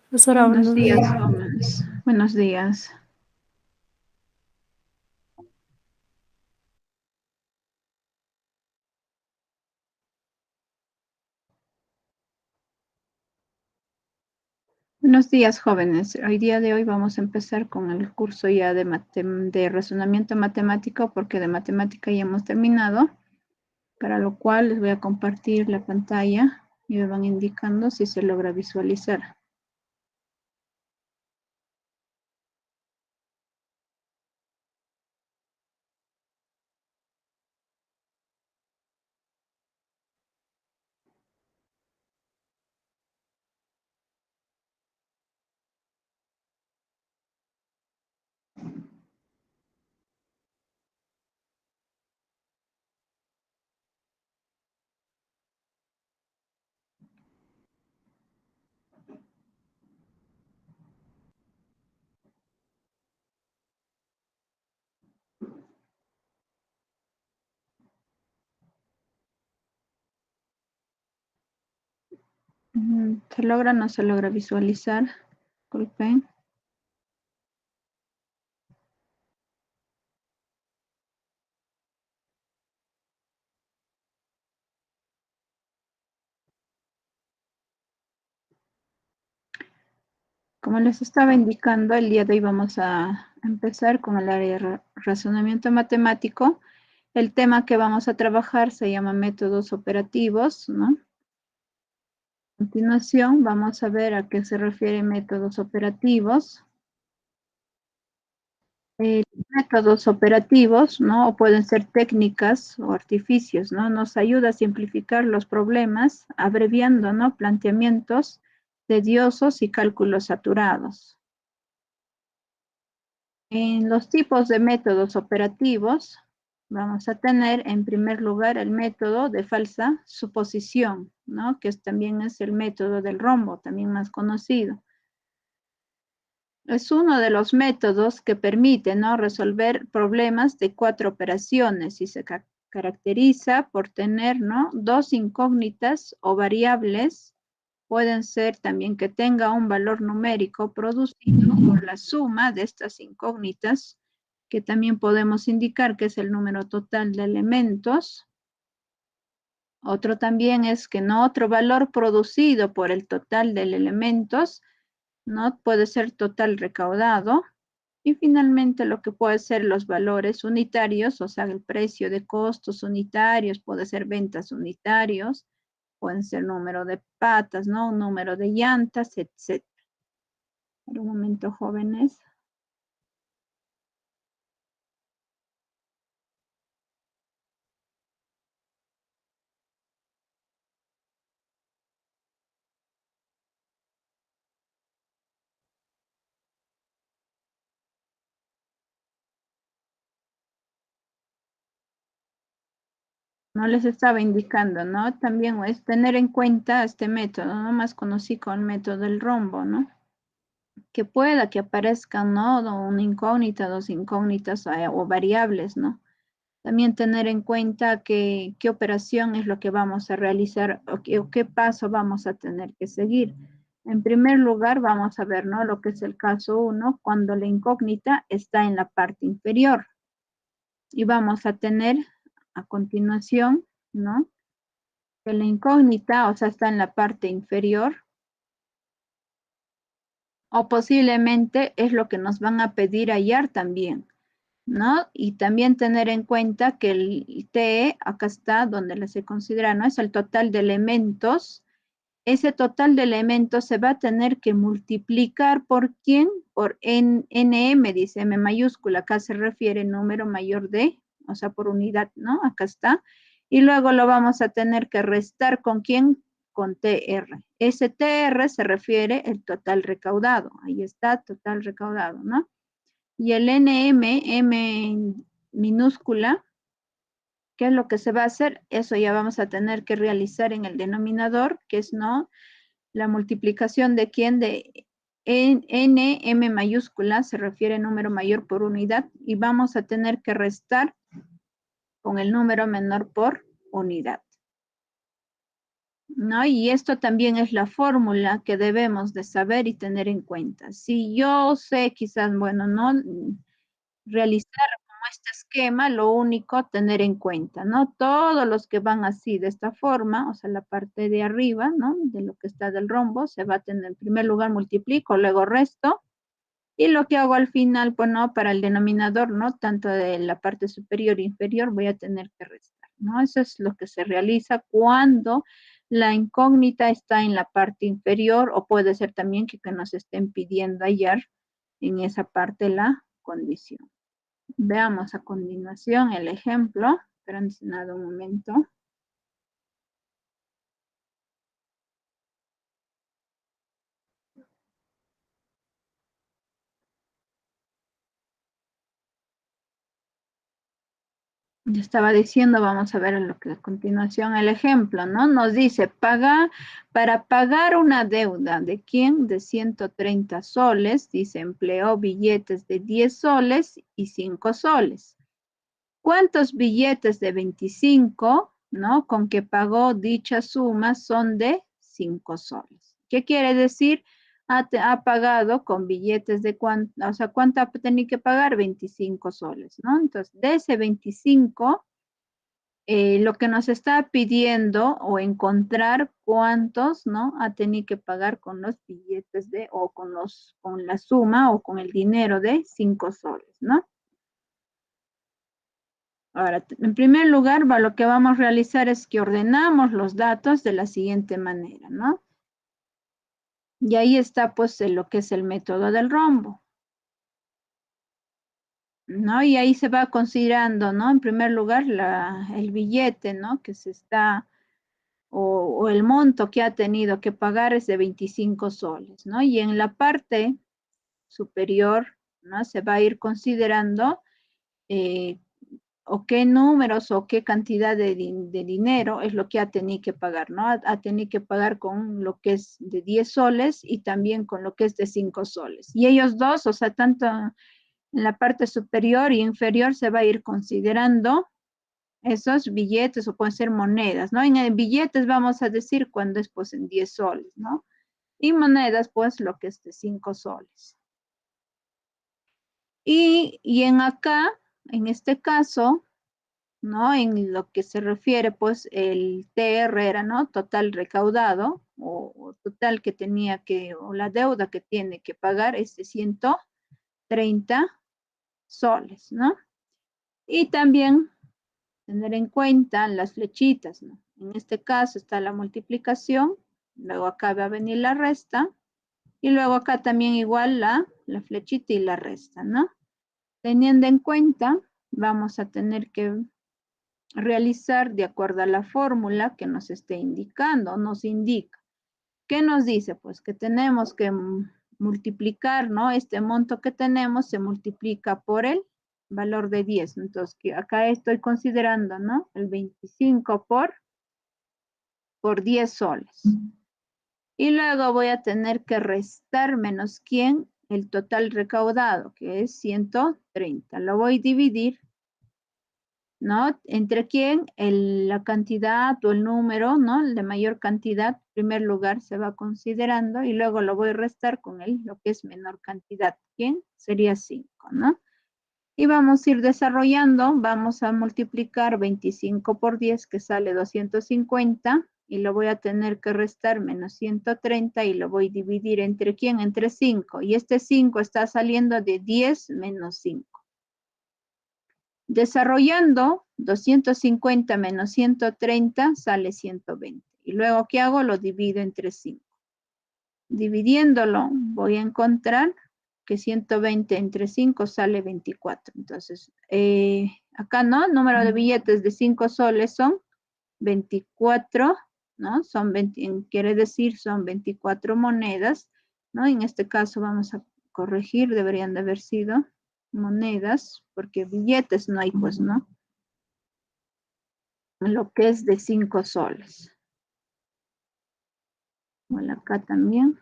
Profesora, Buenos buenos días, días. jóvenes. Buenos días. Buenos días, jóvenes. Hoy día de hoy vamos a empezar con el curso ya de razonamiento matemático, porque de matemática ya hemos terminado, para lo cual les voy a compartir la pantalla y me van indicando si se logra visualizar. ¿Se logra o no se logra visualizar? Disculpen. Como les estaba indicando, el día de hoy vamos a empezar con el área de razonamiento matemático. El tema que vamos a trabajar se llama métodos operativos, ¿no? A continuación, vamos a ver a qué se refieren métodos operativos. Métodos operativos, ¿no? O pueden ser técnicas o artificios, ¿no? Nos ayuda a simplificar los problemas, abreviando, ¿no? Planteamientos tediosos y cálculos saturados. En los tipos de métodos operativos, vamos a tener en primer lugar el método de falsa suposición, ¿no? Que también es el método del rombo, también más conocido. Es uno de los métodos que permite, ¿no? Resolver problemas de 4 operaciones y se caracteriza por tener, ¿no? Dos incógnitas o variables. Pueden ser también que tenga un valor numérico producido por la suma de estas incógnitas, que también podemos indicar que es el número total de elementos. Otro también es que no otro valor producido por el total de elementos, ¿no? Puede ser total recaudado. Y finalmente lo que puede ser los valores unitarios, o sea, el precio de costos unitarios, puede ser ventas unitarios, pueden ser número de patas, ¿no? Un número de llantas, etc. Por un momento, jóvenes. No les estaba indicando, ¿no? También es tener en cuenta este método, ¿no? Más conocido como el método del rombo, ¿no? Que pueda que aparezcan, ¿no? Una incógnita, dos incógnitas o variables, ¿no? También tener en cuenta qué operación es lo que vamos a realizar o qué paso vamos a tener que seguir. En primer lugar, vamos a ver, ¿no? Lo que es el caso 1, cuando la incógnita está en la parte inferior. Y vamos a tener a continuación, ¿no? Que la incógnita, o sea, está en la parte inferior, o posiblemente es lo que nos van a pedir hallar también, ¿no? Y también tener en cuenta que el T, acá está donde se considera, ¿no? Es el total de elementos. Ese total de elementos se va a tener que multiplicar por quién, por NM, dice M mayúscula, acá se refiere número mayor de, o sea, por unidad, ¿no? Acá está. Y luego lo vamos a tener que restar con quién, con TR. Ese TR se refiere el total recaudado. Ahí está, total recaudado, ¿no? Y el NM, M minúscula, ¿qué es lo que se va a hacer? Eso ya vamos a tener que realizar en el denominador, que es, ¿no? La multiplicación de quién, de N, M mayúscula, se refiere a número mayor por unidad, y vamos a tener que restar con el número menor por unidad. ¿no? Y esto también es la fórmula que debemos de saber y tener en cuenta. Si yo sé quizás, bueno, no realizar como este esquema, lo único tener en cuenta, ¿no? Todos los que van así de esta forma, o sea, la parte de arriba, ¿no? De lo que está del rombo, se va a tener en primer lugar multiplico, luego resto, y lo que hago al final, pues no, para el denominador, ¿no? Tanto de la parte superior e inferior voy a tener que restar, ¿no? Eso es lo que se realiza cuando la incógnita está en la parte inferior o puede ser también que nos estén pidiendo hallar en esa parte la condición. Veamos a continuación el ejemplo. Esperen un momento. Yo estaba diciendo, vamos a ver lo que a continuación el ejemplo, ¿no? Nos dice, para pagar una deuda, ¿de quién? De 130 soles, dice, empleó billetes de 10 soles y 5 soles. ¿Cuántos billetes de 25, ¿no? Con que pagó dicha suma son de 5 soles. ¿Qué quiere decir? Ha pagado con billetes de cuánto, o sea, ¿cuánto ha tenido que pagar? 25 soles, ¿no? Entonces, de ese 25, lo que nos está pidiendo o encontrar cuántos, ¿no? Ha tenido que pagar con los billetes de, o con la suma o con el dinero de 5 soles, ¿no? Ahora, en primer lugar, lo que vamos a realizar es que ordenamos los datos de la siguiente manera, ¿no? Y ahí está, pues, lo que es el método del rombo, ¿no? Y ahí se va considerando, ¿no? En primer lugar, el billete, ¿no? Que se está, o el monto que ha tenido que pagar es de 25 soles, ¿no? Y en la parte superior, ¿no? Se va a ir considerando eh, o qué números o qué cantidad de dinero es lo que ha tenido que pagar, ¿no? Ha tenido que pagar con lo que es de 10 soles y también con lo que es de 5 soles. Y ellos dos, o sea, tanto en la parte superior y inferior se va a ir considerando esos billetes o pueden ser monedas, ¿no? En billetes vamos a decir cuando es pues en 10 soles, ¿no? Y monedas pues lo que es de 5 soles. Y en acá, en este caso, ¿no? En lo que se refiere, pues, el TR era, ¿no? Total recaudado o total que tenía que, o la deuda que tiene que pagar es de 130 soles, ¿no? Y también tener en cuenta las flechitas, ¿no? En este caso está la multiplicación, luego acá va a venir la resta, y luego acá también igual la flechita y la resta, ¿no? Teniendo en cuenta, vamos a tener que realizar de acuerdo a la fórmula que nos esté indicando, nos indica. ¿Qué nos dice? Pues que tenemos que multiplicar, ¿no? Este monto que tenemos se multiplica por el valor de 10. Entonces, que acá estoy considerando, ¿no? El 25 por 10 soles. Y luego voy a tener que restar menos quién, el total recaudado, que es 130. Lo voy a dividir, ¿no? ¿Entre quién? La cantidad o el número, ¿no? El de mayor cantidad, en primer lugar se va considerando y luego lo voy a restar con lo que es menor cantidad. ¿Quién? Sería 5, ¿no? Y vamos a ir desarrollando, vamos a multiplicar 25 por 10 que sale 250 y lo voy a tener que restar menos 130 y lo voy a dividir entre quién? Entre 5 y este 5 está saliendo de 10 menos 5. Desarrollando 250 menos 130 sale 120. Y luego, ¿qué hago? Lo divido entre 5. Dividiéndolo, voy a encontrar que 120 entre 5 sale 24. Entonces, acá, ¿no? El número de billetes de 5 soles son 24, ¿no? Quiere decir, son 24 monedas, ¿no? En este caso vamos a corregir, deberían de haber sido monedas, porque billetes no hay, pues, ¿no? Lo que es de 5 soles. Bueno, acá también.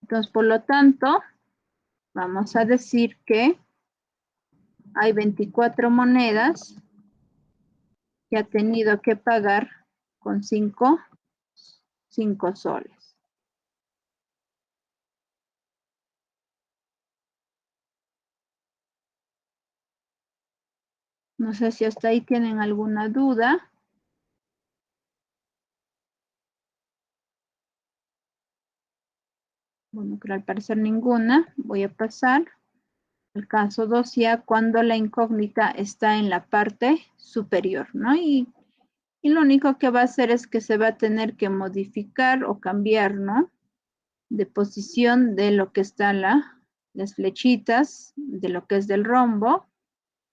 Entonces, por lo tanto, vamos a decir que hay 24 monedas que ha tenido que pagar con 5 soles. No sé si hasta ahí tienen alguna duda. Bueno, creo al parecer ninguna. Voy a pasar al caso 2 ya cuando la incógnita está en la parte superior, ¿no? Y lo único que va a hacer es que se va a tener que modificar o cambiar, ¿no? De posición de lo que están las flechitas, de lo que es del rombo,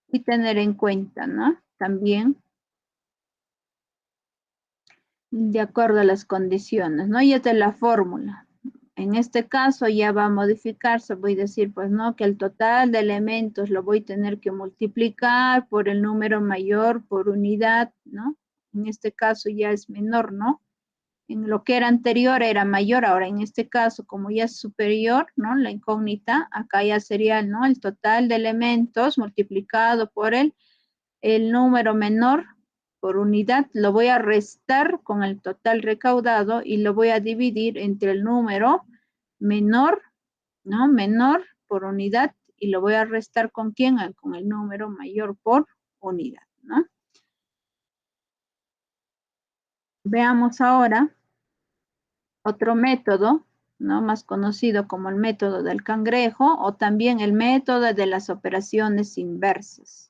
y tener en cuenta, ¿no? También de acuerdo a las condiciones, ¿no? Y esta es la fórmula. En este caso ya va a modificarse, voy a decir, pues no, que el total de elementos lo voy a tener que multiplicar por el número mayor por unidad, ¿no? En este caso ya es menor, ¿no? En lo que era anterior era mayor, ahora en este caso, como ya es superior, ¿no? La incógnita, acá ya sería, ¿no? El total de elementos multiplicado por el número menor por unidad, lo voy a restar con el total recaudado y lo voy a dividir entre el número menor, ¿no? Menor por unidad y lo voy a restar ¿con quién? Con el número mayor por unidad, ¿no? Veamos ahora otro método, ¿no? Más conocido como el método del cangrejo o también el método de las operaciones inversas.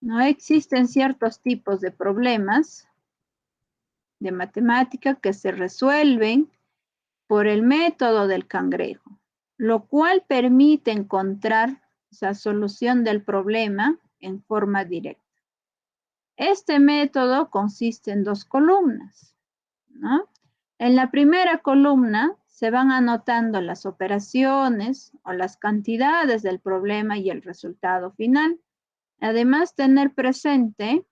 No existen ciertos tipos de problemas de matemática que se resuelven por el método del cangrejo, lo cual permite encontrar esa solución del problema en forma directa. Este método consiste en dos columnas, ¿no? En la primera columna se van anotando las operaciones o las cantidades del problema y el resultado final. Además, tener presente,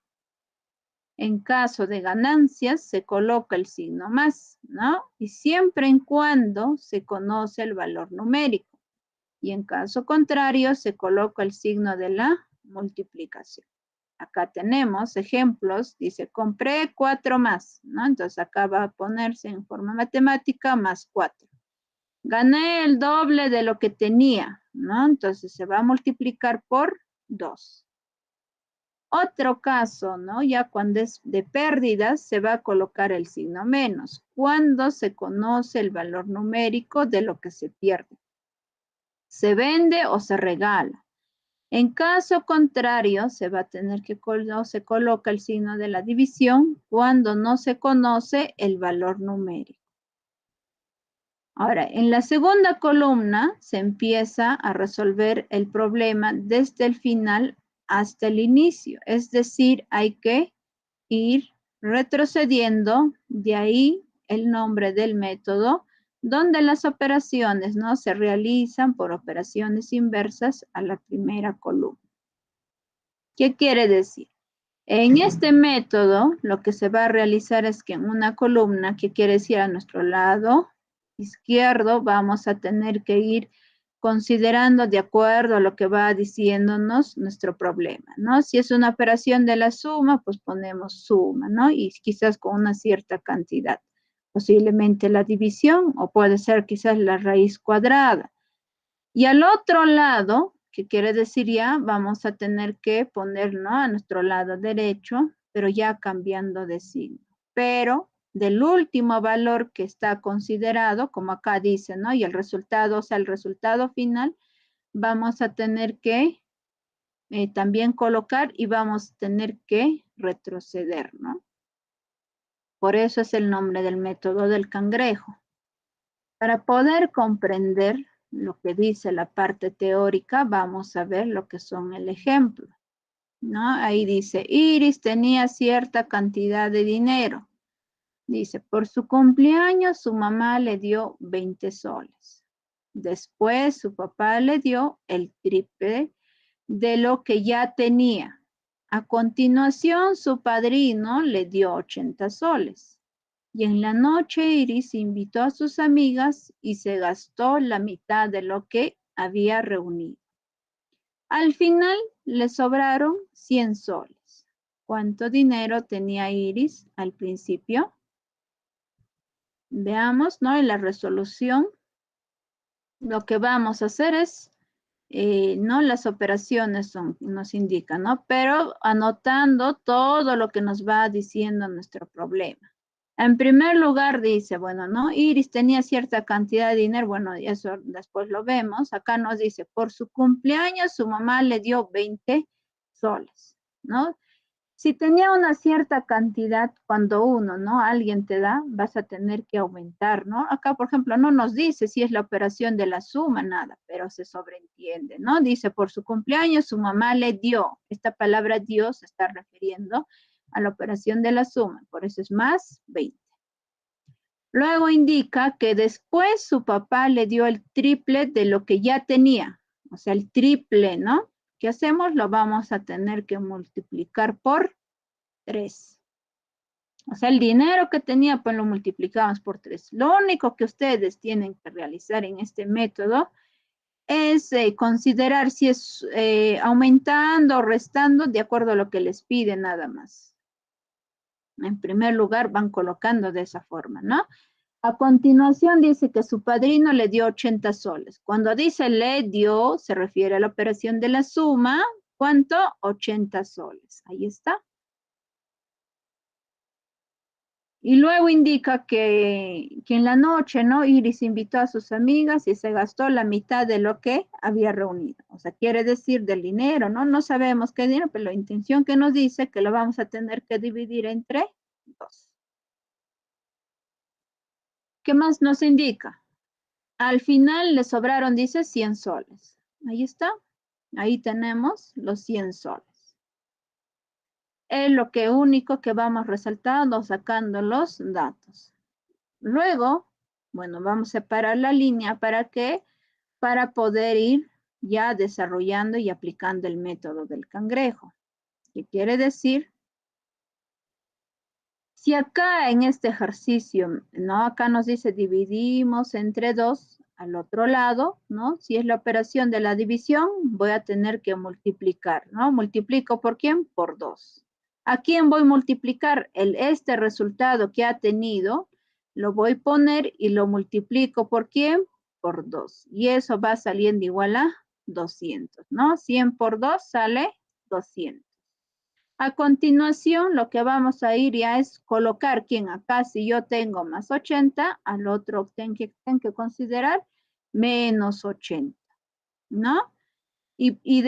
en caso de ganancias, se coloca el signo más, ¿no? Y siempre en cuando se conoce el valor numérico. Y en caso contrario, se coloca el signo de la multiplicación. Acá tenemos ejemplos, dice, compré 4 más, ¿no? Entonces acá va a ponerse en forma matemática más 4. Gané el doble de lo que tenía, ¿no? Entonces se va a multiplicar por 2. Otro caso, ¿no? Ya cuando es de pérdidas, se va a colocar el signo menos, cuando se conoce el valor numérico de lo que se pierde. Se vende o se regala. En caso contrario, se va a tener que se coloca el signo de la división cuando no se conoce el valor numérico. Ahora, en la segunda columna se empieza a resolver el problema desde el final hasta el inicio. Es decir, hay que ir retrocediendo, de ahí el nombre del método, donde las operaciones, ¿no? Se realizan por operaciones inversas a la primera columna. ¿Qué quiere decir? En este método, lo que se va a realizar es que en una columna, que quiere decir a nuestro lado izquierdo, vamos a tener que ir considerando de acuerdo a lo que va diciéndonos nuestro problema, ¿no? Si es una operación de la suma, pues ponemos suma, ¿no? Y quizás con una cierta cantidad. Posiblemente la división o puede ser quizás la raíz cuadrada. Y al otro lado, que quiere decir ya, vamos a tener que poner, ¿no? A nuestro lado derecho, pero ya cambiando de signo. Pero del último valor que está considerado, como acá dice, ¿no? Y el resultado, o sea, el resultado final, vamos a tener que también colocar y vamos a tener que retroceder, ¿no? Por eso es el nombre del método del cangrejo. Para poder comprender lo que dice la parte teórica, vamos a ver lo que son el ejemplo, ¿no? Ahí dice, Iris tenía cierta cantidad de dinero. Dice, por su cumpleaños su mamá le dio 20 soles. Después su papá le dio el triple de lo que ya tenía. A continuación su padrino le dio 80 soles. Y en la noche Iris invitó a sus amigas y se gastó la mitad de lo que había reunido. Al final le sobraron 100 soles. ¿Cuánto dinero tenía Iris al principio? Veamos, ¿no? En la resolución, lo que vamos a hacer es, no las operaciones nos indican, ¿no? Pero anotando todo lo que nos va diciendo nuestro problema. En primer lugar dice, bueno, ¿no? Iris tenía cierta cantidad de dinero, bueno, eso después lo vemos. Acá nos dice, por su cumpleaños su mamá le dio 20 soles, ¿no? Si tenía una cierta cantidad, cuando uno, ¿no? Alguien te da, vas a tener que aumentar, ¿no? Acá, por ejemplo, no nos dice si es la operación de la suma, nada, pero se sobreentiende, ¿no? Dice, por su cumpleaños su mamá le dio. Esta palabra dio se está refiriendo a la operación de la suma, por eso es más 20. Luego indica que después su papá le dio el triple de lo que ya tenía, o sea, el triple, ¿no? ¿Qué hacemos? Lo vamos a tener que multiplicar por 3. O sea, el dinero que tenía, pues lo multiplicamos por 3. Lo único que ustedes tienen que realizar en este método es considerar si es aumentando o restando de acuerdo a lo que les pide nada más. En primer lugar, van colocando de esa forma, ¿no? A continuación dice que su padrino le dio 80 soles. Cuando dice le dio, se refiere a la operación de la suma. ¿Cuánto? 80 soles. Ahí está. Y luego indica que en la noche, ¿no? Iris invitó a sus amigas y se gastó la mitad de lo que había reunido. O sea, quiere decir del dinero, ¿no? No sabemos qué dinero, pero la intención que nos dice que lo vamos a tener que dividir entre 2. ¿Qué más nos indica? Al final le sobraron, dice, 100 soles. Ahí está. Ahí tenemos los 100 soles. Es lo que único que vamos resaltando, sacando los datos. Luego, bueno, vamos a separar la línea. ¿Para qué? Para poder ir ya desarrollando y aplicando el método del cangrejo. ¿Qué quiere decir? Si acá en este ejercicio, ¿no? Acá nos dice dividimos entre 2, al otro lado, ¿no? Si es la operación de la división, voy a tener que multiplicar, ¿no? ¿Multiplico por quién? Por 2. ¿A quién voy a multiplicar? Este resultado que ha tenido, lo voy a poner y lo multiplico por quién? Por 2. Y eso va saliendo igual a 200, ¿no? 100 por 2 sale 200. A continuación, lo que vamos a ir ya es colocar quien acá, si yo tengo más 80, al otro tengo que considerar menos 80, ¿no? Y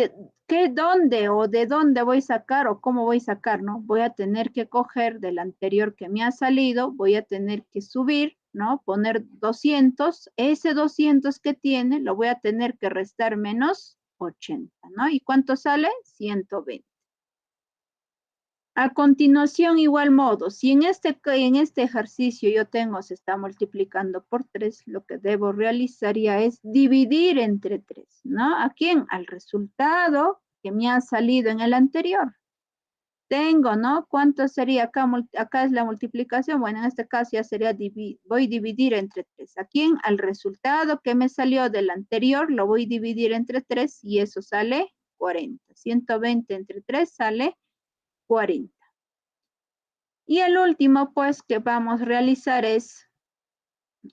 dónde o de dónde voy a sacar o cómo voy a sacar, ¿no? Voy a tener que coger del anterior que me ha salido, voy a tener que subir, ¿no? Poner 200, ese 200 que tiene lo voy a tener que restar menos 80, ¿no? ¿Y cuánto sale? 120. A continuación, igual modo, si en este ejercicio yo tengo, se está multiplicando por 3, lo que debo realizar ya es dividir entre 3, ¿no? ¿A quién? Al resultado que me ha salido en el anterior. Tengo, ¿no? ¿Cuánto sería acá? Acá es la multiplicación. Bueno, en este caso ya sería, voy a dividir entre 3. ¿A quién? Al resultado que me salió del anterior, lo voy a dividir entre 3 y eso sale 40. 120 entre 3 sale 40. Y el último, pues, que vamos a realizar es,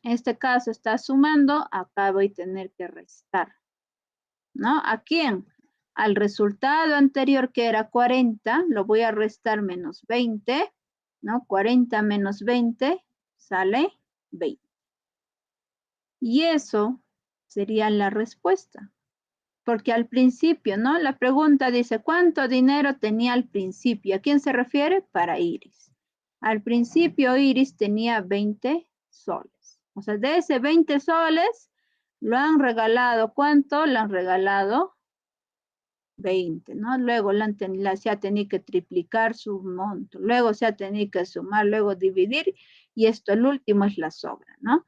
en este caso está sumando, acá voy a tener que restar, ¿no? ¿A quién? Al resultado anterior que era 40, lo voy a restar menos 20, ¿no? 40 menos 20 sale 20. Y eso sería la respuesta. Porque al principio, ¿no? La pregunta dice, ¿cuánto dinero tenía al principio? ¿A quién se refiere? Para Iris. Al principio Iris tenía 20 soles. O sea, de ese 20 soles, lo han regalado, ¿cuánto? Le han regalado 20, ¿no? Luego se ha tenido que triplicar su monto, luego se ha tenido que sumar, luego dividir, y esto el último es la sobra, ¿no?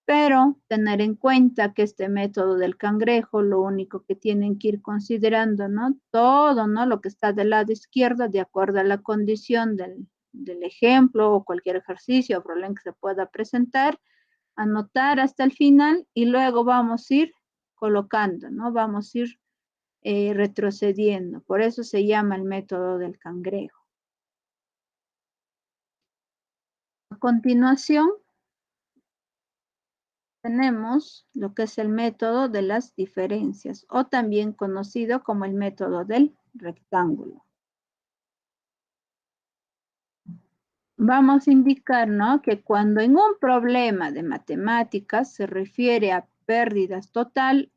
Pero tener en cuenta que este método del cangrejo, lo único que tienen que ir considerando, ¿no? Todo, ¿no? Lo que está del lado izquierdo, de acuerdo a la condición del ejemplo o cualquier ejercicio o problema que se pueda presentar, anotar hasta el final y luego vamos a ir colocando, ¿no? Vamos a ir retrocediendo. Por eso se llama el método del cangrejo. A continuación, tenemos lo que es el método de las diferencias, o también conocido como el método del rectángulo. Vamos a indicar, ¿no?, que cuando en un problema de matemáticas se refiere a pérdidas total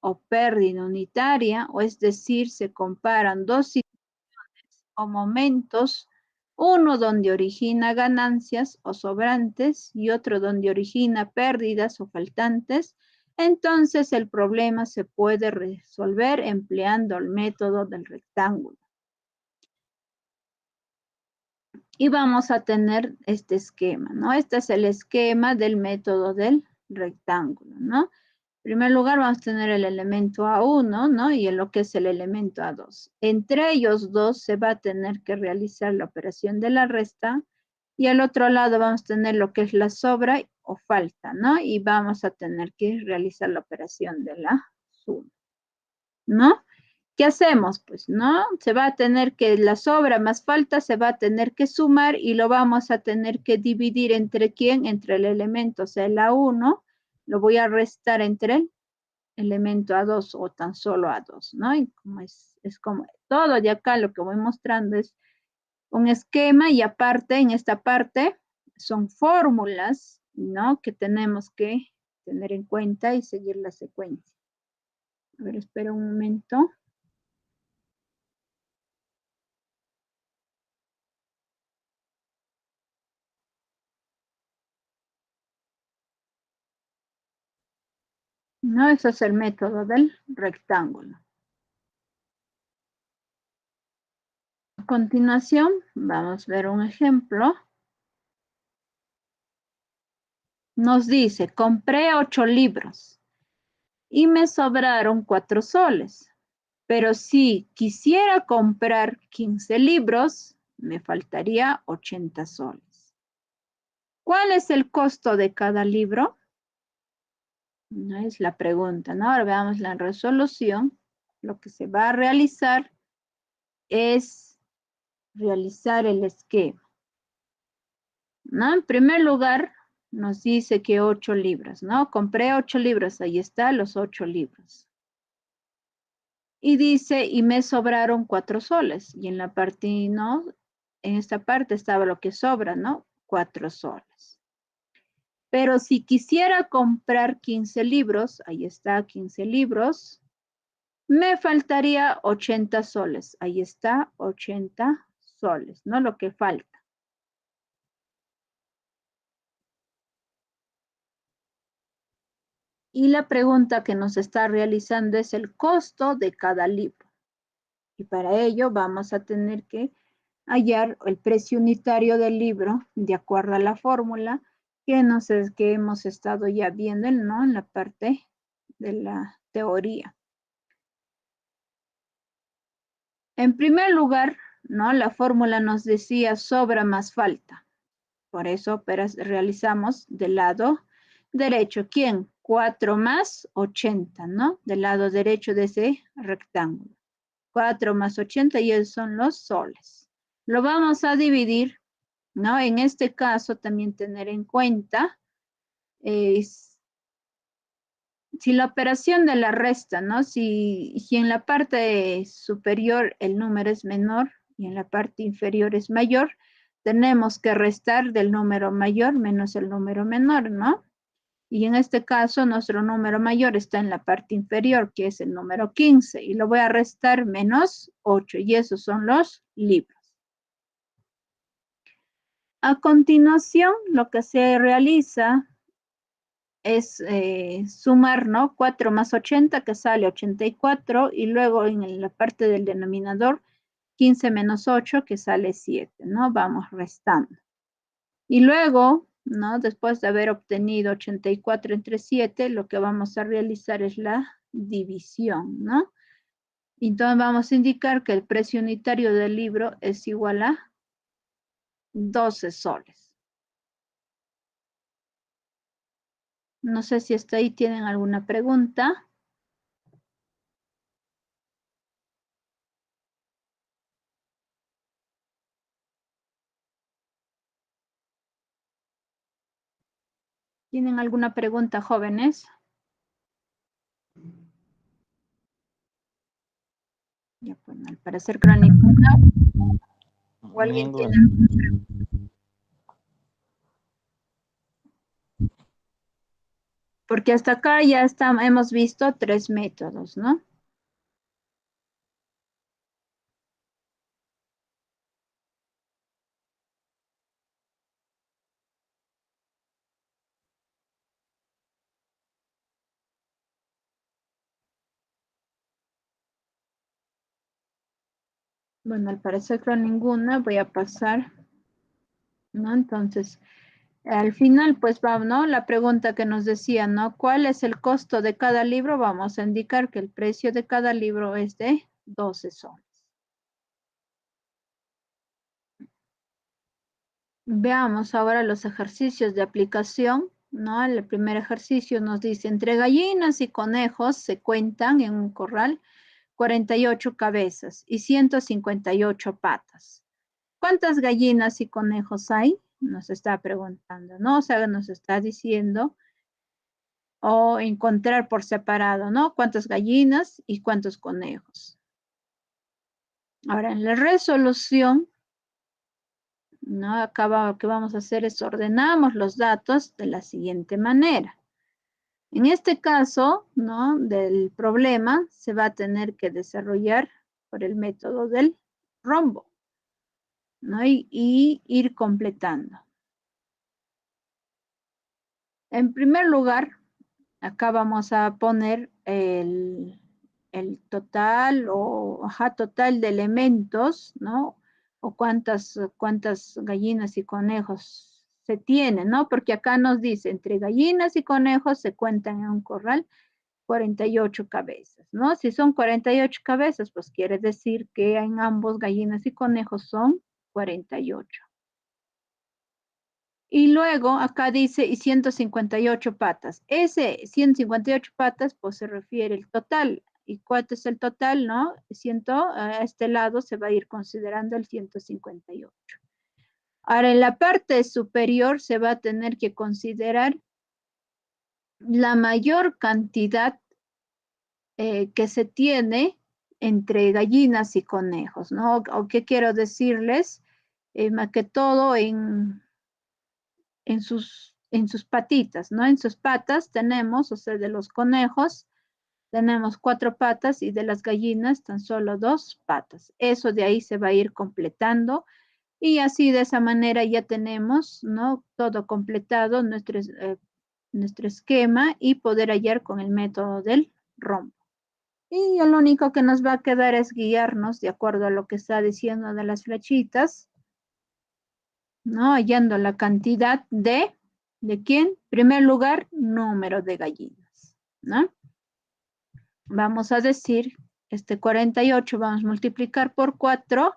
o pérdida unitaria, o es decir, se comparan dos situaciones o momentos, uno donde origina ganancias o sobrantes y otro donde origina pérdidas o faltantes, entonces el problema se puede resolver empleando el método del rectángulo. Y vamos a tener este esquema, ¿no? Este es el esquema del método del rectángulo, ¿no? En primer lugar vamos a tener el elemento A1, ¿no? Y lo que es el elemento A2. Entre ellos dos se va a tener que realizar la operación de la resta y al otro lado vamos a tener lo que es la sobra o falta, ¿no? Y vamos a tener que realizar la operación de la suma, ¿no? ¿Qué hacemos? Pues, ¿no? Se va a tener que, la sobra más falta se va a tener que sumar y lo vamos a tener que dividir entre quién, entre el elemento, o sea, el A1, lo voy a restar entre el elemento A2 o tan solo A2, ¿no? Y como es como todo de acá lo que voy mostrando es un esquema y aparte, en esta parte, son fórmulas, ¿no?, que tenemos que tener en cuenta y seguir la secuencia. A ver, espera un momento. No, ese es el método del rectángulo. A continuación, vamos a ver un ejemplo. Nos dice, compré 8 libros y me sobraron 4 soles. Pero si quisiera comprar 15 libros, me faltaría 80 soles. ¿Cuál es el costo de cada libro? No es la pregunta, ¿no? Ahora veamos la resolución. Lo que se va a realizar es realizar el esquema, ¿no? En primer lugar, nos dice que 8 libros, ¿no? Compré 8 libros, ahí están los 8 libros. Y dice, y me sobraron 4 soles. Y en la parte, ¿no?, en esta parte estaba lo que sobra, ¿no? 4 soles. Pero si quisiera comprar 15 libros, ahí está 15 libros, me faltaría 80 soles. Ahí está 80 soles, ¿no? Lo que falta. Y la pregunta que nos está realizando es el costo de cada libro. Y para ello vamos a tener que hallar el precio unitario del libro de acuerdo a la fórmula que hemos estado ya viendo, ¿no?, en la parte de la teoría. En primer lugar, ¿no?, la fórmula nos decía sobra más falta. Por eso realizamos del lado derecho. ¿Quién? 4 más 80, ¿no? Del lado derecho de ese rectángulo. 4 más 80 y esos son los soles. Lo vamos a dividir, ¿no? En este caso también tener en cuenta si la operación de la resta, ¿no? Si en la parte superior el número es menor y en la parte inferior es mayor, tenemos que restar del número mayor menos el número menor, ¿no? Y en este caso, nuestro número mayor está en la parte inferior, que es el número 15, y lo voy a restar menos 8, y esos son los libros. A continuación, lo que se realiza es sumar, ¿no?, 4 más 80, que sale 84, y luego en la parte del denominador, 15 menos 8, que sale 7, ¿no? Vamos restando. Y luego, ¿no?, después de haber obtenido 84 entre 7, lo que vamos a realizar es la división, ¿no? Entonces vamos a indicar que el precio unitario del libro es igual a 12 soles. No sé si hasta ahí tienen alguna pregunta. ¿Tienen alguna pregunta, jóvenes? Ya, pues, al parecer crónico. ¿O alguien Ninguna. tiene? Porque hasta acá ya hemos visto 3 métodos, ¿no? Bueno, al parecer con ninguna voy a pasar, ¿no? Entonces, al final, pues vamos, ¿no? La pregunta que nos decía, ¿no? ¿Cuál es el costo de cada libro? Vamos a indicar que el precio de cada libro es de 12 soles. Veamos ahora los ejercicios de aplicación, ¿no? El primer ejercicio nos dice, entre gallinas y conejos se cuentan en un corral 48 cabezas y 158 patas. ¿Cuántas gallinas y conejos hay? Nos está preguntando, ¿no? O sea, nos está diciendo, o encontrar por separado, ¿no? ¿Cuántas gallinas y cuántos conejos? Ahora, en la resolución, ¿no? Acá lo que vamos a hacer es ordenamos los datos de la siguiente manera. En este caso, ¿no? Del problema se va a tener que desarrollar por el método del rombo, ¿no? Y ir completando. En primer lugar, acá vamos a poner el total o total de elementos, ¿no? O cuántas gallinas y conejos se tienen, ¿no? Porque acá nos dice, entre gallinas y conejos se cuentan en un corral 48 cabezas, ¿no? Si son 48 cabezas, pues quiere decir que en ambos gallinas y conejos son 48. Y luego acá dice y 158 patas. Ese 158 patas pues se refiere al total. ¿Y cuánto es el total? ¿No? A este lado se va a ir considerando el 158. Ahora en la parte superior se va a tener que considerar la mayor cantidad que se tiene entre gallinas y conejos, ¿no? ¿O qué quiero decirles? Más que todo en sus patitas, ¿no? En sus patas tenemos, o sea, de los conejos tenemos 4 patas y de las gallinas tan solo 2 patas. Eso de ahí se va a ir completando y así de esa manera ya tenemos, ¿no? Todo completado, nuestro esquema y poder hallar con el método del rombo. Y lo único que nos va a quedar es guiarnos de acuerdo a lo que está diciendo de las flechitas, ¿no? Hallando la cantidad ¿de quién? Primer lugar, número de gallinas, ¿no? Vamos a decir, 48 vamos a multiplicar por 4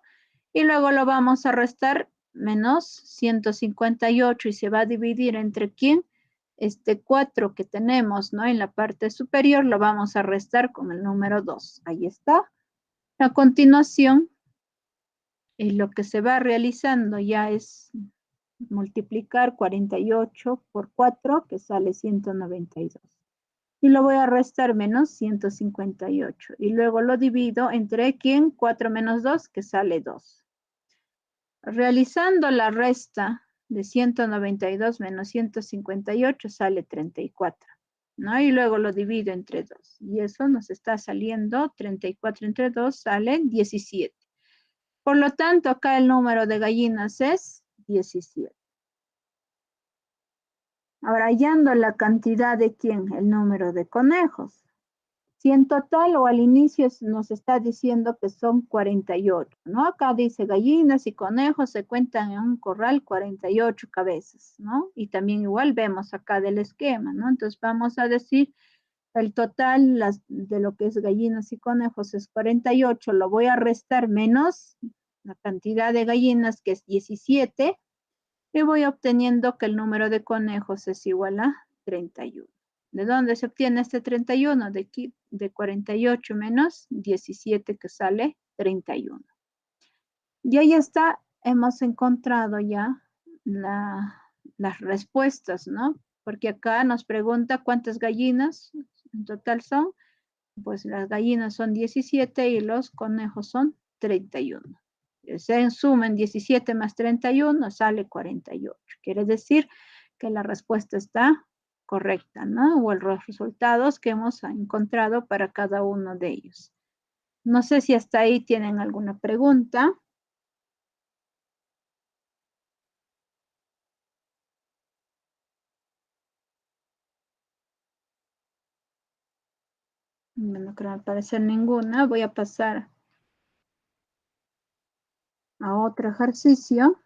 y luego lo vamos a restar menos 158 y se va a dividir entre quién? Este 4 que tenemos, ¿no? En la parte superior lo vamos a restar con el número 2. Ahí está. A continuación, lo que se va realizando ya es multiplicar 48 por 4, que sale 192. Y lo voy a restar menos 158. Y luego lo divido entre ¿quién? 4 menos 2, que sale 2. Realizando la resta de 192 menos 158 sale 34. ¿No? Y luego lo divido entre 2. Y eso nos está saliendo 34 entre 2 sale 17. Por lo tanto, acá el número de gallinas es 17. Ahora, hallando la cantidad de quién, el número de conejos. Si en total o al inicio nos está diciendo que son 48, ¿no? Acá dice gallinas y conejos se cuentan en un corral 48 cabezas, ¿no? Y también igual vemos acá del esquema, ¿no? Entonces vamos a decir el total de lo que es gallinas y conejos es 48, lo voy a restar menos la cantidad de gallinas que es 17 y voy obteniendo que el número de conejos es igual a 31. ¿De dónde se obtiene este 31? De aquí, de 48 menos 17 que sale 31. Y ahí está, hemos encontrado ya las respuestas, ¿no? porque acá nos pregunta cuántas gallinas en total son. Pues las gallinas son 17 y los conejos son 31. Se sumen 17 más 31, sale 48. Quiere decir que la respuesta está correcta, ¿no? O los resultados que hemos encontrado para cada uno de ellos. No sé si hasta ahí tienen alguna pregunta. No creo aparecer ninguna. Voy a pasar a otro ejercicio.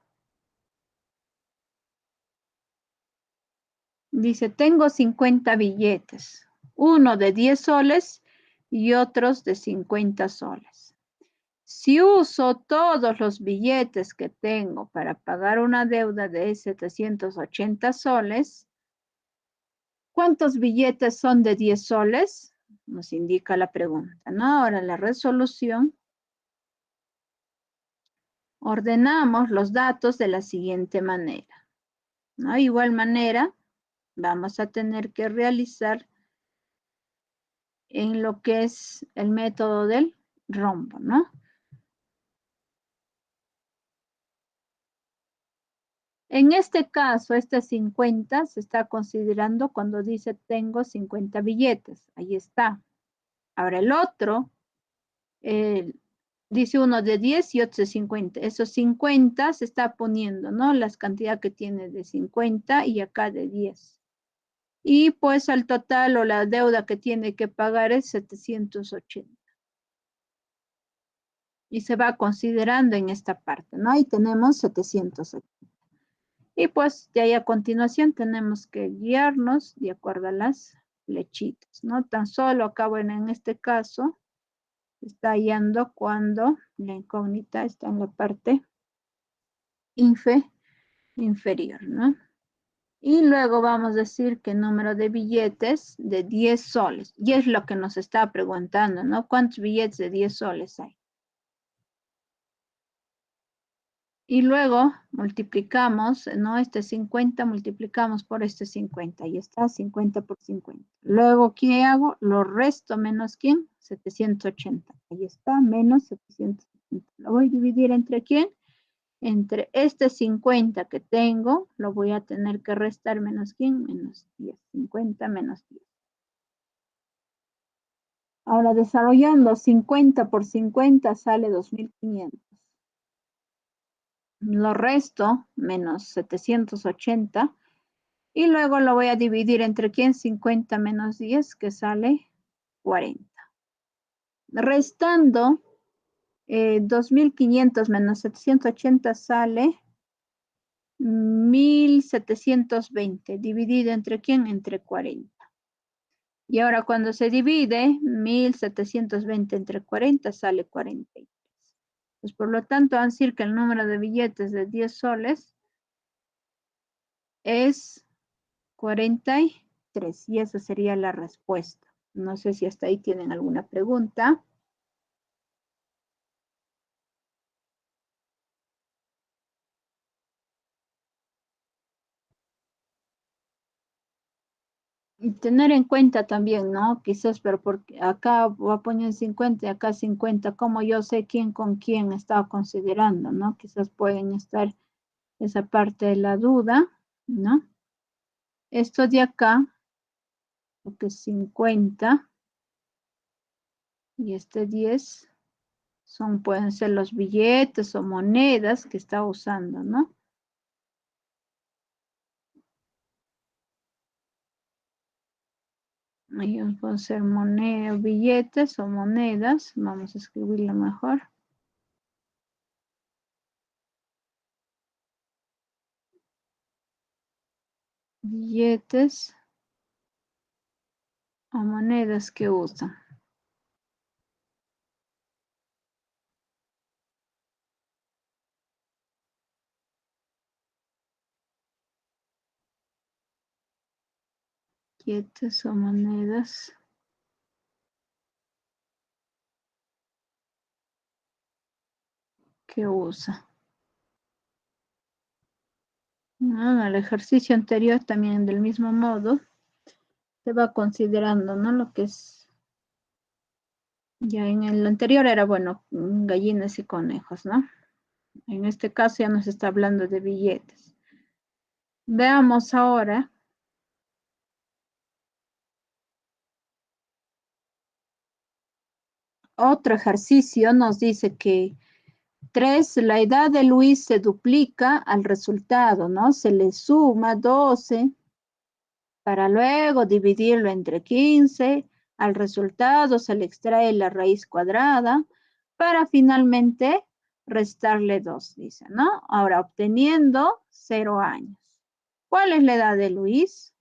Dice, tengo 50 billetes, uno de 10 soles y otros de 50 soles. Si uso todos los billetes que tengo para pagar una deuda de 780 soles, ¿cuántos billetes son de 10 soles? Nos indica la pregunta, ¿no? Ahora la resolución. Ordenamos los datos de la siguiente manera, ¿no? Igual manera, vamos a tener que realizar en lo que es el método del rombo, ¿no? En este caso, este 50 se está considerando cuando dice tengo 50 billetes. Ahí está. Ahora el otro, dice uno de 10 y otro de 50. Esos 50 se está poniendo, ¿no? Las cantidades que tiene de 50 y acá de 10. Y pues al total o la deuda que tiene que pagar es 780. Y se va considerando en esta parte, ¿no? Ahí tenemos 780. Y pues de ahí a continuación tenemos que guiarnos de acuerdo a las flechitas, ¿no? Tan solo acá, bueno, en este caso, está guiando cuando la incógnita está en la parte inferior, ¿no? Y luego vamos a decir que número de billetes de 10 soles. Y es lo que nos está preguntando, ¿no? ¿Cuántos billetes de 10 soles hay? Y luego multiplicamos, ¿no? Este 50 multiplicamos por este 50. Ahí está, 50 por 50. Luego, ¿qué hago? Lo resto menos ¿quién? 780. Ahí está, menos 780. Lo voy a dividir entre ¿quién? Entre este 50 que tengo, lo voy a tener que restar menos ¿quién? Menos 10. 50 menos 10. Ahora, desarrollando 50 por 50 sale 2500. Lo resto menos 780. Y luego lo voy a dividir entre quién, 50 menos 10, que sale 40. Restando 2500 menos 780 sale 1720. Dividido entre quién, entre 40. Y ahora cuando se divide 1720 entre 40 sale 43. Pues por lo tanto, van a decir que el número de billetes de 10 soles es 43 y esa sería la respuesta. No sé si hasta ahí tienen alguna pregunta. Y tener en cuenta también, ¿no? Quizás, pero porque acá voy a poner 50 y acá 50, como yo sé quién con quién estaba considerando, ¿no? Quizás pueden estar esa parte de la duda, ¿no? Esto de acá, lo que es 50 y este 10 son, pueden ser los billetes o monedas que está usando, ¿no? Ellos pueden ser monedas, billetes o monedas. Vamos a escribirlo mejor. Billetes o monedas que usan. Billetes o monedas que usa. ¿no? El ejercicio anterior también del mismo modo se va considerando, ¿no? Lo que es, ya en el anterior era, bueno, gallinas y conejos, ¿no? En este caso ya nos está hablando de billetes. Veamos ahora. Otro ejercicio nos dice que 3, la edad de Luis se duplica al resultado, ¿no? Se le suma 12 para luego dividirlo entre 15. Al resultado se le extrae la raíz cuadrada para finalmente restarle 2, dice, ¿no? Ahora obteniendo 0 años. ¿Cuál es la edad de Luis?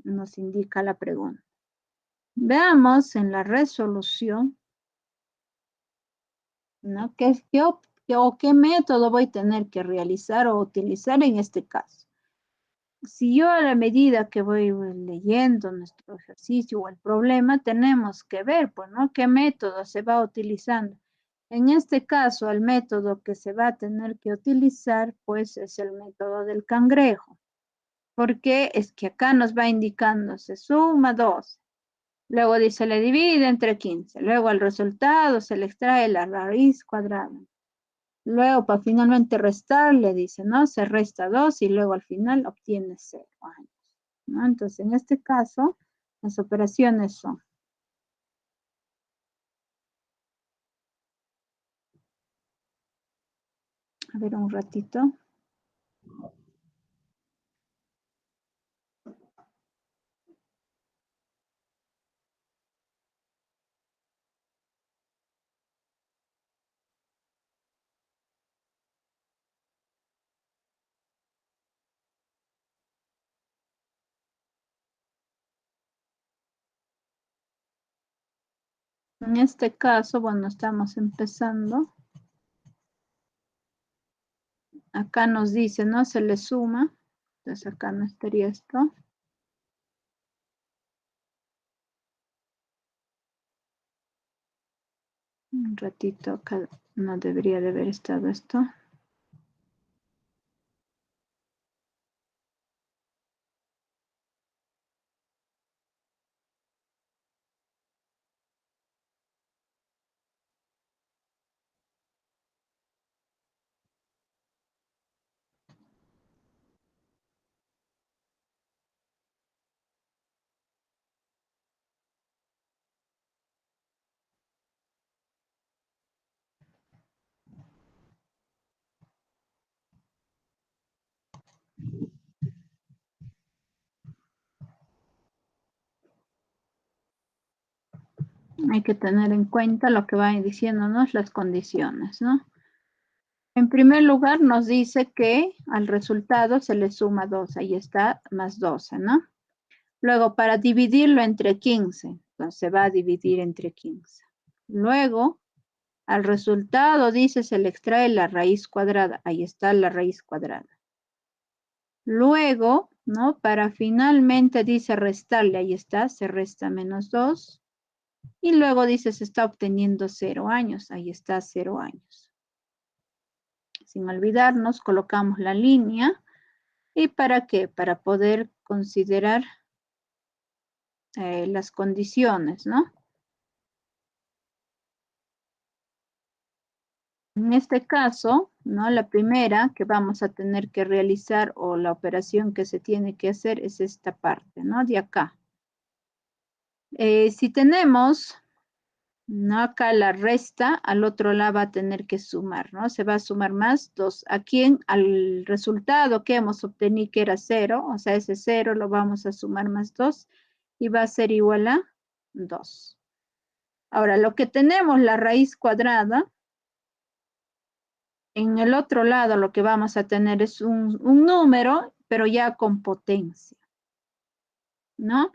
Nos indica la pregunta. Veamos en la resolución, ¿no? ¿Qué método voy a tener que realizar o utilizar en este caso? Si yo a la medida que voy leyendo nuestro ejercicio o el problema, tenemos que ver, pues, ¿no? ¿Qué método se va utilizando? En este caso, el método que se va a tener que utilizar, pues, es el método del cangrejo. Porque es que acá nos va indicando, se suma 2. Luego dice, le divide entre 15. Luego al resultado se le extrae la raíz cuadrada. Luego, para finalmente restarle, dice, ¿no? Se resta 2 y luego al final obtiene 0 años, ¿no? Entonces, en este caso, las operaciones son, a ver un ratito. En este caso, bueno, estamos empezando. Acá nos dice, ¿no? Se le suma. Entonces, acá no estaría esto. Un ratito, acá no debería de haber estado esto. Hay que tener en cuenta lo que van diciéndonos las condiciones, ¿no? En primer lugar, nos dice que al resultado se le suma 2, ahí está, más 12, ¿no? Luego, para dividirlo entre 15, entonces se va a dividir entre 15. Luego, al resultado dice se le extrae la raíz cuadrada, ahí está la raíz cuadrada. Luego, ¿no? Para finalmente dice restarle, ahí está, se resta menos 2. Y luego dice se está obteniendo 0 años, ahí está 0 años. Sin olvidarnos, colocamos la línea. ¿Y para qué? Para poder considerar las condiciones, ¿no? En este caso, ¿no? La primera que vamos a tener que realizar o la operación que se tiene que hacer es esta parte, ¿no? De acá. Si tenemos, ¿no? Acá la resta, al otro lado va a tener que sumar, ¿no? Se va a sumar más 2. Aquí al resultado que hemos obtenido que era 0, o sea, ese 0 lo vamos a sumar más 2 y va a ser igual a 2. Ahora, lo que tenemos, la raíz cuadrada, en el otro lado lo que vamos a tener es un número, pero ya con potencia, ¿no?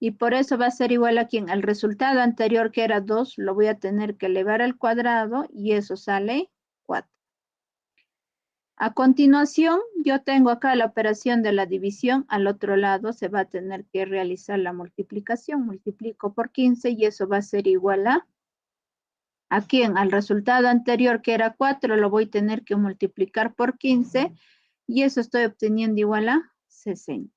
Y por eso va a ser igual aquí en el resultado anterior que era 2, lo voy a tener que elevar al cuadrado y eso sale 4. A continuación, yo tengo acá la operación de la división, al otro lado se va a tener que realizar la multiplicación, multiplico por 15 y eso va a ser igual a aquí al resultado anterior que era 4, lo voy a tener que multiplicar por 15 Y eso estoy obteniendo igual a 60.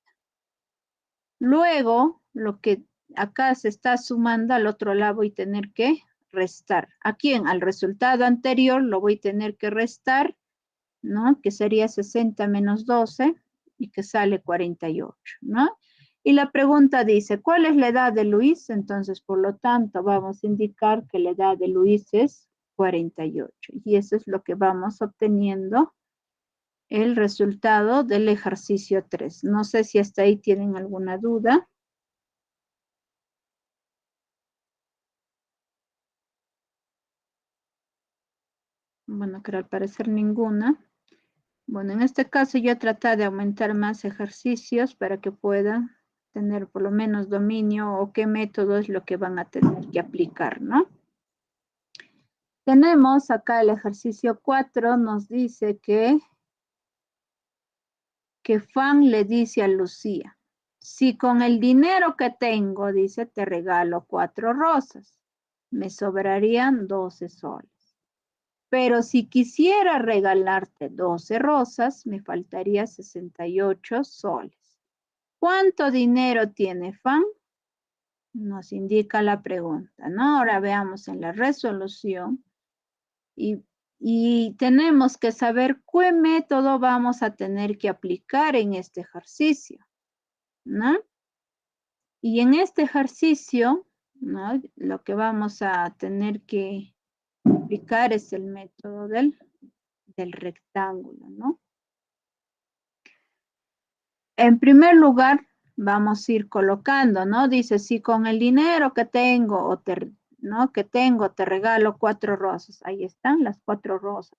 Luego, lo que acá se está sumando, al otro lado voy a tener que restar. Aquí al resultado anterior lo voy a tener que restar, ¿no? Que sería 60 menos 12 y que sale 48, ¿no? Y la pregunta dice, ¿cuál es la edad de Luis? Entonces, por lo tanto, vamos a indicar que la edad de Luis es 48. Y eso es lo que vamos obteniendo el resultado del ejercicio 3. No sé si hasta ahí tienen alguna duda. Bueno, creo al parecer ninguna. Bueno, en este caso yo tratar de aumentar más ejercicios para que puedan tener por lo menos dominio o qué método es lo que van a tener que aplicar, ¿no? Tenemos acá el ejercicio 4, nos dice que Fan le dice a Lucía, si con el dinero que tengo, dice, te regalo 4 rosas, me sobrarían 12 soles. Pero si quisiera regalarte 12 rosas, me faltaría 68 soles. ¿Cuánto dinero tiene Fan? Nos indica la pregunta, ¿no? Ahora veamos en la resolución y tenemos que saber qué método vamos a tener que aplicar en este ejercicio, ¿no? Y en este ejercicio, ¿no? Lo que vamos a tener que aplicar es el método del rectángulo, ¿no? En primer lugar, vamos a ir colocando, ¿no? Dice, si con el dinero que tengo, ¿no? Que tengo, te regalo 4 rosas. Ahí están las 4 rosas.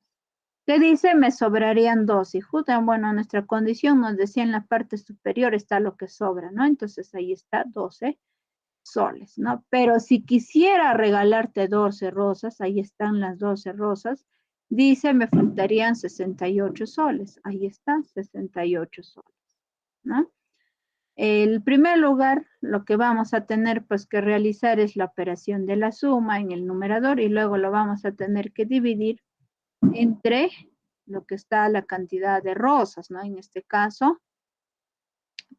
¿Qué dice? Me sobrarían 2. Y justo, bueno, nuestra condición nos decía en la parte superior está lo que sobra, ¿no? Entonces ahí está 12 soles, ¿no? Pero si quisiera regalarte 12 rosas, ahí están las 12 rosas, dice, me faltarían 68 soles. Ahí están 68 soles, ¿no? El primer lugar, lo que vamos a tener pues que realizar es la operación de la suma en el numerador y luego lo vamos a tener que dividir entre lo que está la cantidad de rosas, ¿no? En este caso,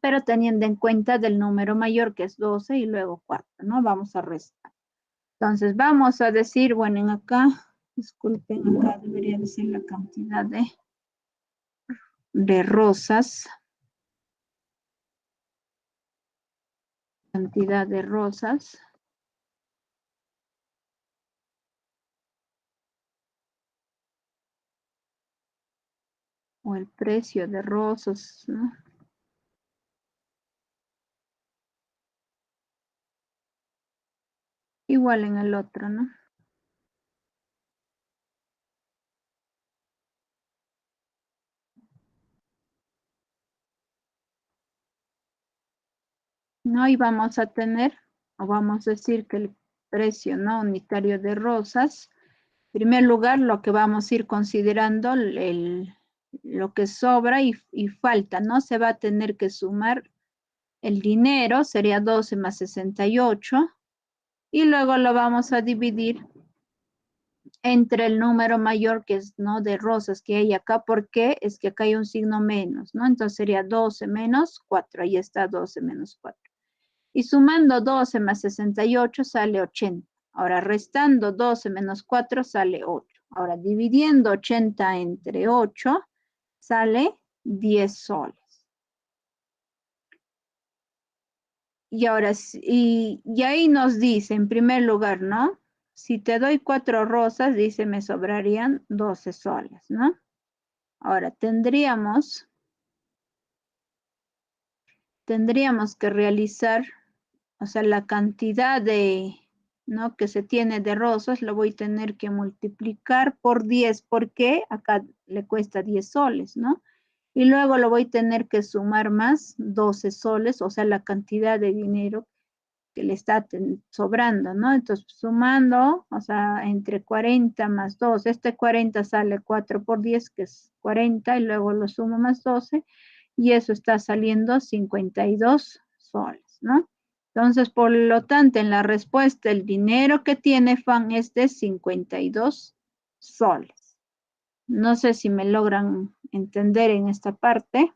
pero teniendo en cuenta del número mayor que es 12 y luego 4, ¿no? Vamos a restar. Entonces vamos a decir, bueno, en acá, disculpen, acá debería decir la cantidad de rosas. Cantidad de rosas. O el precio de rosas, ¿no? Igual en el otro, ¿no? ¿No? Y vamos a tener, o vamos a decir que el precio, ¿no? Unitario de rosas, en primer lugar, lo que vamos a ir considerando, lo que sobra y falta, ¿no? Se va a tener que sumar el dinero, sería 12 más 68, y luego lo vamos a dividir entre el número mayor que es, ¿no? De rosas que hay acá, porque es que acá hay un signo menos, ¿no? Entonces sería 12 menos 4, ahí está 12 menos 4. Y sumando 12 más 68 sale 80. Ahora restando 12 menos 4 sale 8. Ahora dividiendo 80 entre 8 sale 10 soles. Y ahora, y ahí nos dice en primer lugar, ¿no? Si te doy 4 rosas, dice, me sobrarían 12 soles, ¿no? Ahora tendríamos que realizar, o sea, la cantidad de, ¿no? que se tiene de rosas, lo voy a tener que multiplicar por 10, porque acá le cuesta 10 soles, ¿no? Y luego lo voy a tener que sumar más 12 soles, o sea, la cantidad de dinero que le está sobrando, ¿no? Entonces, sumando, o sea, entre 40 más 2, este 40 sale 4 por 10, que es 40, y luego lo sumo más 12, y eso está saliendo 52 soles, ¿no? Entonces, por lo tanto, en la respuesta, el dinero que tiene Fan es de 52 soles, No sé si me logran entender en esta parte.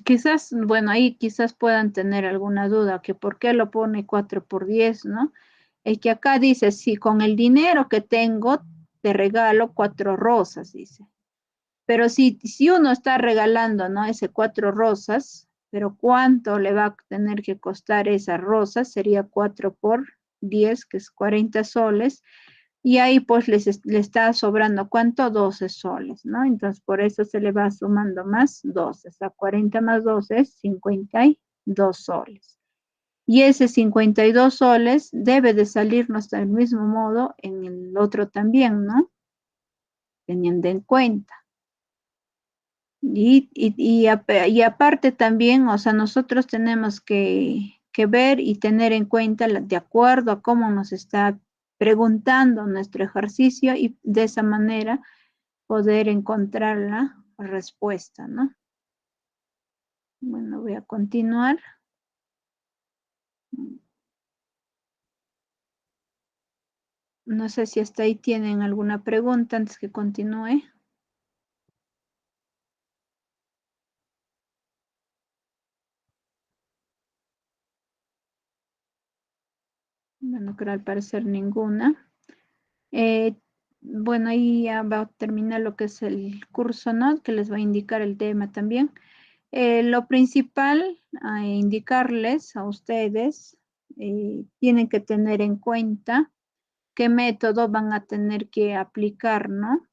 Quizás, bueno, ahí quizás puedan tener alguna duda, que por qué lo pone 4 por 10, ¿no? Es que acá dice, sí, con el dinero que tengo, te regalo 4 rosas, dice. Pero si uno está regalando, ¿no? Ese 4 rosas, pero ¿cuánto le va a tener que costar esas rosas? Sería 4 por 10, que es 40 soles. Y ahí pues le está sobrando, ¿cuánto? 12 soles, ¿no? Entonces por eso se le va sumando más 12. O sea, 40 más 12 es 52 soles. Y ese 52 soles debe de salirnos del mismo modo en el otro también, ¿no? Teniendo en cuenta. Y aparte también, o sea, nosotros tenemos que ver y tener en cuenta, de acuerdo a cómo nos está preguntando nuestro ejercicio y de esa manera poder encontrar la respuesta, ¿no? Bueno, voy a continuar. No sé si hasta ahí tienen alguna pregunta antes que continúe. Bueno, creo al parecer ninguna. Eh, bueno, ahí ya va a terminar lo que es el curso, ¿no? Que les va a indicar el tema también. Lo principal a indicarles a ustedes, tienen que tener en cuenta qué método van a tener que aplicar, ¿no?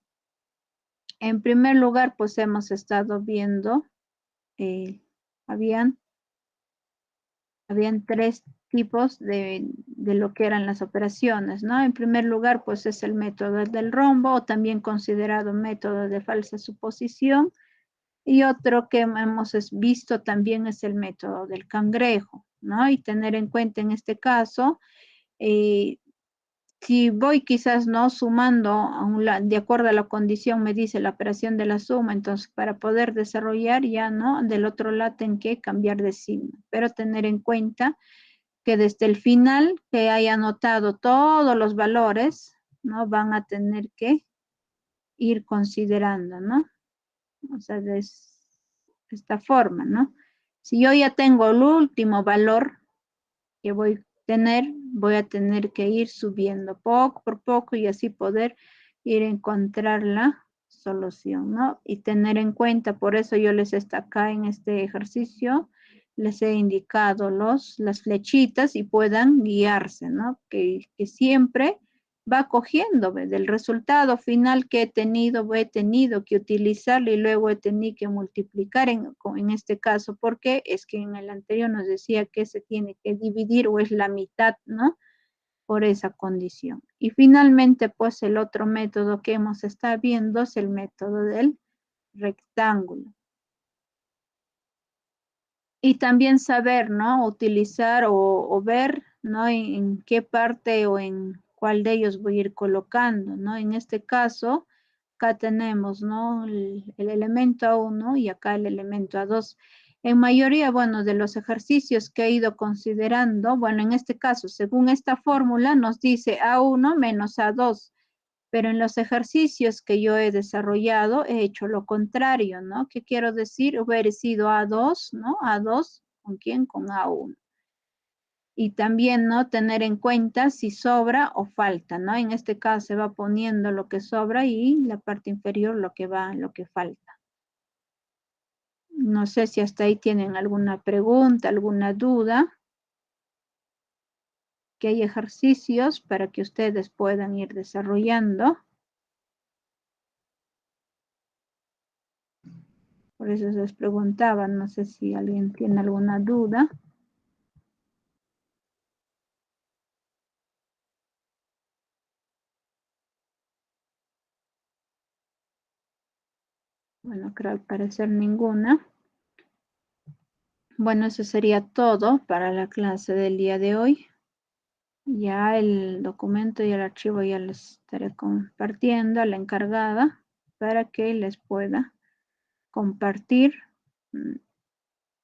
En primer lugar, pues hemos estado viendo, eh, habían, habían tres tipos de lo que eran las operaciones, ¿no? En primer lugar, pues es el método del rombo, o también considerado método de falsa suposición. Y otro que hemos visto también es el método del cangrejo, ¿no? Y tener en cuenta en este caso, eh, si voy quizás no sumando de acuerdo a la condición, me dice la operación de la suma, entonces para poder desarrollar ya, ¿no? Del otro lado tengo que cambiar de signo, pero tener en cuenta que desde el final que haya anotado todos los valores, ¿no? Van a tener que ir considerando, ¿no? O sea, de esta forma, ¿no? Si yo ya tengo el último valor que voy a voy a tener que ir subiendo poco por poco y así poder ir a encontrar la solución, ¿no? Y tener en cuenta, por eso yo les está acá en este ejercicio, les he indicado las flechitas y puedan guiarse, ¿no? Que siempre va cogiendo del resultado final que he tenido que utilizarlo y luego he tenido que multiplicar en este caso, porque es que en el anterior nos decía que se tiene que dividir o es la mitad, ¿no? Por esa condición. Y finalmente, pues el otro método que hemos estado viendo es el método del rectángulo. Y también saber, ¿no? Utilizar o ver, ¿no? En qué parte o en cuál de ellos voy a ir colocando, ¿no? En este caso, acá tenemos, ¿no? El elemento A1 y acá el elemento A2. En mayoría, bueno, de los ejercicios que he ido considerando, bueno, en este caso, según esta fórmula, nos dice A1 menos A2, pero en los ejercicios que yo he desarrollado he hecho lo contrario, ¿no? ¿Qué quiero decir? Hubiera sido A2, ¿no? A2, ¿con quién? Con A1. Y también, ¿no? Tener en cuenta si sobra o falta, ¿no? En este caso se va poniendo lo que sobra y la parte inferior lo que falta. No sé si hasta ahí tienen alguna pregunta, alguna duda, que hay ejercicios para que ustedes puedan ir desarrollando. Por eso les preguntaba, no sé si alguien tiene alguna duda. Bueno, creo al parecer ninguna. Bueno, eso sería todo para la clase del día de hoy. Ya el documento y el archivo ya les estaré compartiendo a la encargada. para que les pueda compartir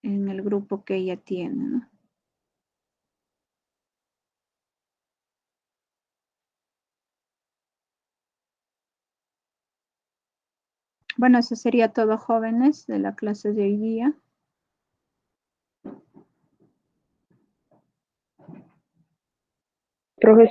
en el grupo que ella tiene, ¿no? Bueno, eso sería todo, jóvenes, de la clase de hoy día. Profesor.